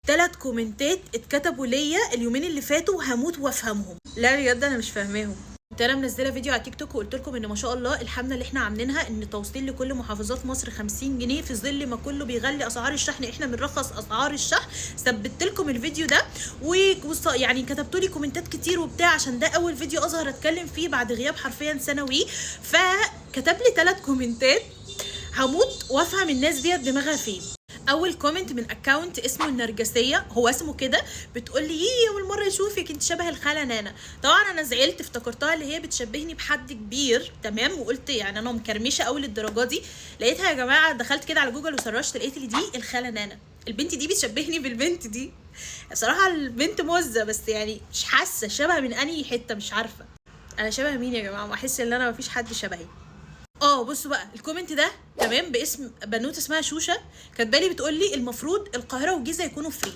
3 كومنتات اتكتبوا ليا اليومين اللي فاتوا هموت وافهمهم. لا بجد انا مش فاهماهم. كنت انا منزله فيديو على تيك توك وقلت لكم ان ما شاء الله الحمله اللي احنا عاملينها ان توصيل لكل محافظات مصر 50 جنيه في ظل ما كله بيغلي اسعار الشحن، احنا بنرخص اسعار الشحن. ثبت لكم الفيديو ده يعني كتبتوا لي كومنتات كتير وبتاع، عشان ده اول فيديو اظهر اتكلم فيه بعد غياب حرفيا سنوي. فكتب لي 3 كومنتات هموت وافهم الناس ديت دماغها فين. اول كومنت من اكونت اسمه النرجسيه، هو اسمه كده، بتقول لي يي اول مره اشوفك انت شبه الخاله نانا. طبعا انا زعلت، افتكرتها اللي هي بتشبهني بحد كبير تمام، وقلت يعني انا مكرمشه قوي للدرجه دي. لقيتها يا جماعه، دخلت كده على جوجل وسرشت لقيت لي دي الخاله نانا. البنت دي بتشبهني بالبنت دي. بصراحه البنت مزه، بس يعني مش حاسه شبه من انهي حته، مش عارفه انا شبه مين يا جماعه. واحس ان انا مفيش حد شبهي. بصوا بقى الكومنت ده تمام، باسم بنوته اسمها شوشه، كاتبالي بتقول لي المفروض القاهره والجيزه يكونوا فري.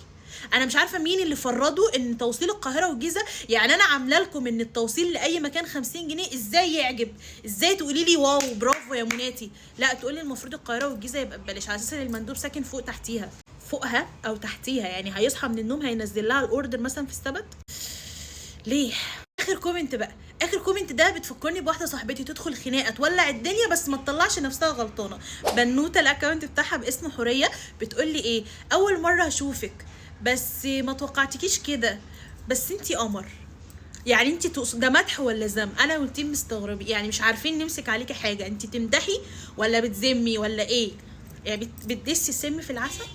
انا مش عارفه مين اللي فرضوا ان توصيل القاهره والجيزه، يعني انا عامله لكم ان التوصيل لاي مكان 50 جنيه، ازاي يعجب؟ ازاي تقولي لي واو برافو يا مناتي؟ لا تقولي المفروض القاهره والجيزه يبقى ببلاش، على اساس ان المندوب ساكن فوق تحتيها، فوقها او تحتيها، يعني هيصحى من النوم هينزل لها الاوردر مثلا في السبت. ليه؟ اخر كومنت بقى، اخر كومنت ده بتفكرني بواحده صاحبتي تدخل خناقه تولع الدنيا بس ما تطلعش نفسها غلطانه. بنوته الاكونت بتاعها باسم حوريه، بتقول لي ايه، اول مره اشوفك بس ما توقعتكيش كده، بس انتي قمر. يعني انتي ده مدح ولا ذم؟ انا والتيم مستغربين، يعني مش عارفين نمسك عليكي حاجه، انتي تمدحي ولا بتذمي ولا ايه؟ يعني بتدسي السم في العسل.